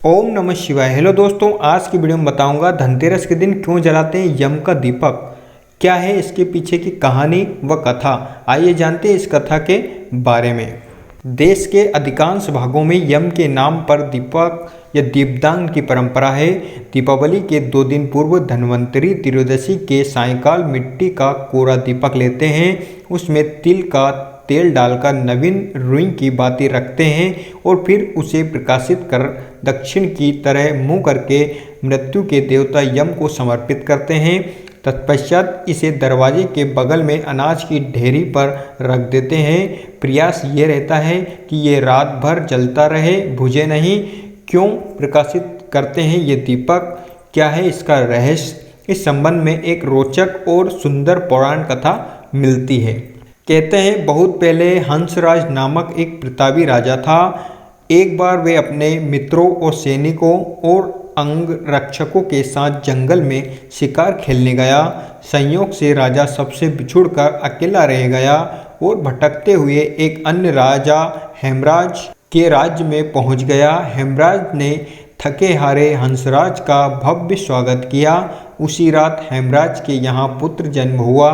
ओम नमः शिवाय। हेलो दोस्तों, आज की वीडियो में बताऊंगा धनतेरस के दिन क्यों जलाते हैं यम का दीपक। क्या है इसके पीछे की कहानी व कथा, आइए जानते हैं इस कथा के बारे में। देश के अधिकांश भागों में यम के नाम पर दीपक या दीपदान की परंपरा है। दीपावली के 2 दिन पूर्व धन्वंतरी त्रयोदशी के सायंकाल मिट्टी का कोरा दीपक लेते हैं, उसमें तिल का तेल डालकर नवीन रुई की बाती रखते हैं और फिर उसे प्रकाशित कर दक्षिण की तरह मुंह करके मृत्यु के देवता यम को समर्पित करते हैं। तत्पश्चात इसे दरवाजे के बगल में अनाज की ढेरी पर रख देते हैं। प्रयास ये रहता है कि ये रात भर जलता रहे, बुझे नहीं। क्यों प्रकाशित करते हैं ये दीपक, क्या है इसका रहस्य, इस संबंध में एक रोचक और सुंदर पौराण कथा मिलती है। कहते हैं बहुत पहले हंसराज नामक एक प्रतापी राजा था। एक बार वे अपने मित्रों और सैनिकों और अंगरक्षकों के साथ जंगल में शिकार खेलने गया। संयोग से राजा सबसे बिछुड़कर अकेला रह गया और भटकते हुए एक अन्य राजा हेमराज के राज्य में पहुंच गया। हेमराज ने थके हारे हंसराज का भव्य स्वागत किया। उसी रात हेमराज के यहाँ पुत्र जन्म हुआ।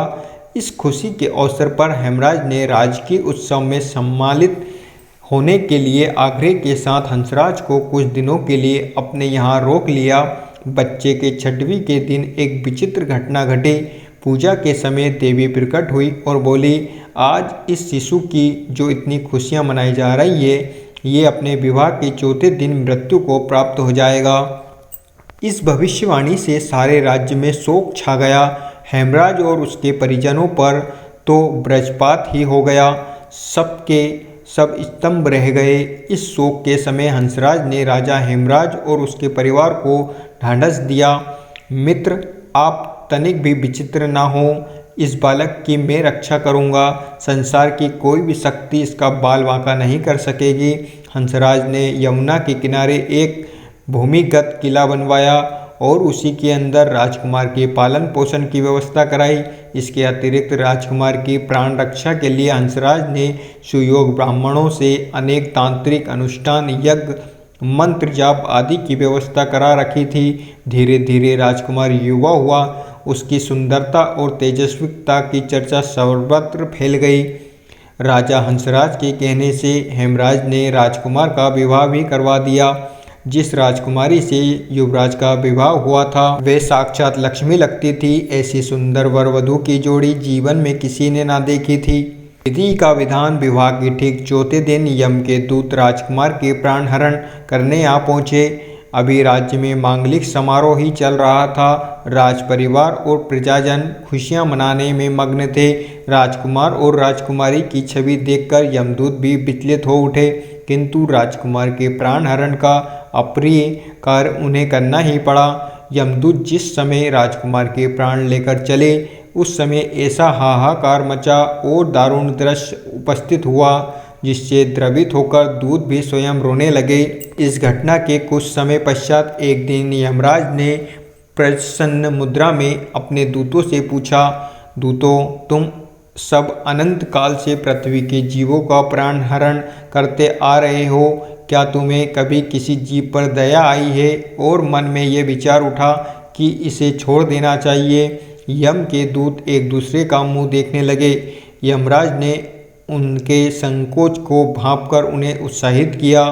इस खुशी के अवसर पर हेमराज ने राजकीय उत्सव में सम्मानित होने के लिए आग्रह के साथ हंसराज को कुछ दिनों के लिए अपने यहाँ रोक लिया। बच्चे के 6वीं के दिन एक विचित्र घटना घटी। पूजा के समय देवी प्रकट हुई और बोली, आज इस शिशु की जो इतनी खुशियाँ मनाई जा रही है, ये अपने विवाह के 4थे दिन मृत्यु को प्राप्त हो जाएगा। इस भविष्यवाणी से सारे राज्य में शोक छा गया। हेमराज और उसके परिजनों पर तो वज्रपात ही हो गया। सबके सब स्तंभ रह गए। इस शोक के समय हंसराज ने राजा हेमराज और उसके परिवार को ढांढस दिया, मित्र, आप तनिक भी विचित्र ना हो। इस बालक की मैं रक्षा करूंगा। संसार की कोई भी शक्ति इसका बाल बांका नहीं कर सकेगी। हंसराज ने यमुना के किनारे एक भूमिगत किला बनवाया और उसी के अंदर राजकुमार के पालन पोषण की व्यवस्था कराई। इसके अतिरिक्त राजकुमार की प्राण रक्षा के लिए हंसराज ने सुयोग ब्राह्मणों से अनेक तांत्रिक अनुष्ठान, यज्ञ, मंत्र जाप आदि की व्यवस्था करा रखी थी। धीरे धीरे राजकुमार युवा हुआ। उसकी सुंदरता और तेजस्विता की चर्चा सर्वत्र फैल गई। राजा हंसराज के कहने से हेमराज ने राजकुमार का विवाह भी करवा दिया। जिस राजकुमारी से युवराज का विवाह हुआ था वे साक्षात लक्ष्मी लगती थी। ऐसी सुंदर वर वधू की जोड़ी जीवन में किसी ने ना देखी थी। विधि का विधान, विवाह के ठीक 4थे दिन यम के दूत राजकुमार के प्राण हरण करने आ पहुँचे। अभी राज्य में मांगलिक समारोह ही चल रहा था। राज परिवार और प्रजाजन खुशियां मनाने में मग्न थे। राजकुमार और राजकुमारी की छवि देखकर यमदूत भी विचलित हो उठे, किंतु राजकुमार के प्राण हरण का अप्रिय कार्य उन्हें करना ही पड़ा। यमदूत जिस समय राजकुमार के प्राण लेकर चले, उस समय ऐसा हाहाकार मचा और दारुण दृश्य उपस्थित हुआ जिससे द्रवित होकर दूत भी स्वयं रोने लगे। इस घटना के कुछ समय पश्चात एक दिन यमराज ने प्रसन्न मुद्रा में अपने दूतों से पूछा, दूतों, तुम सब अनंत काल से पृथ्वी के जीवों का प्राण हरण करते आ रहे हो, क्या तुम्हें कभी किसी जीव पर दया आई है और मन में ये विचार उठा कि इसे छोड़ देना चाहिए? यम के दूत एक दूसरे का मुंह देखने लगे। यमराज ने उनके संकोच को भांपकर उन्हें उत्साहित किया,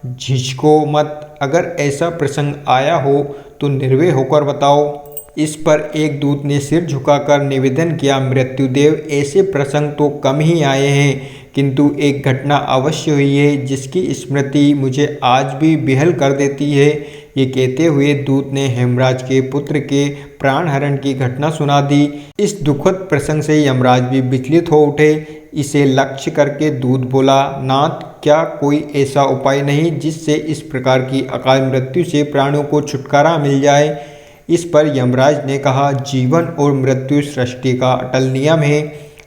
झिझको मत, अगर ऐसा प्रसंग आया हो तो निर्भय होकर बताओ। इस पर एक दूत ने सिर झुकाकर निवेदन किया, मृत्युदेव, ऐसे प्रसंग तो कम ही आए हैं, किंतु एक घटना अवश्य हुई है जिसकी स्मृति मुझे आज भी बेहाल कर देती है। ये कहते हुए दूत ने हेमराज के पुत्र के प्राण हरण की घटना सुना दी। इस दुखद प्रसंग से यमराज भी विचलित हो उठे। इसे लक्ष्य करके दूत बोला, नाथ, क्या कोई ऐसा उपाय नहीं जिससे इस प्रकार की अकाल मृत्यु से प्राणों को छुटकारा मिल जाए? इस पर यमराज ने कहा, जीवन और मृत्यु सृष्टि का अटल नियम है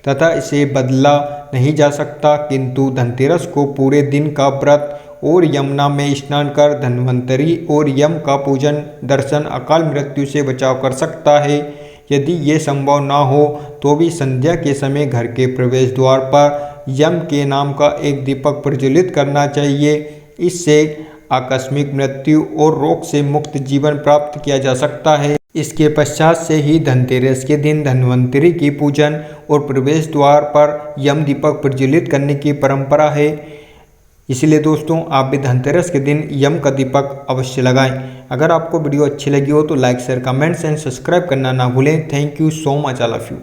तथा इसे बदला नहीं जा सकता, किंतु धनतेरस को पूरे दिन का व्रत और यमुना में स्नान कर धन्वंतरी और यम का पूजन दर्शन अकाल मृत्यु से बचाव कर सकता है। यदि ये संभव ना हो तो भी संध्या के समय घर के प्रवेश द्वार पर यम के नाम का एक दीपक प्रज्वलित करना चाहिए। इससे आकस्मिक मृत्यु और रोग से मुक्त जीवन प्राप्त किया जा सकता है। इसके पश्चात से ही धनतेरस के दिन धन्वंतरि की पूजन और प्रवेश द्वार पर यम दीपक प्रज्वलित करने की परंपरा है। इसलिए दोस्तों आप भी धनतेरस के दिन यम का दीपक अवश्य लगाएं। अगर आपको वीडियो अच्छी लगी हो तो like share comments and subscribe करना ना भूलें। Thank you so much all of you.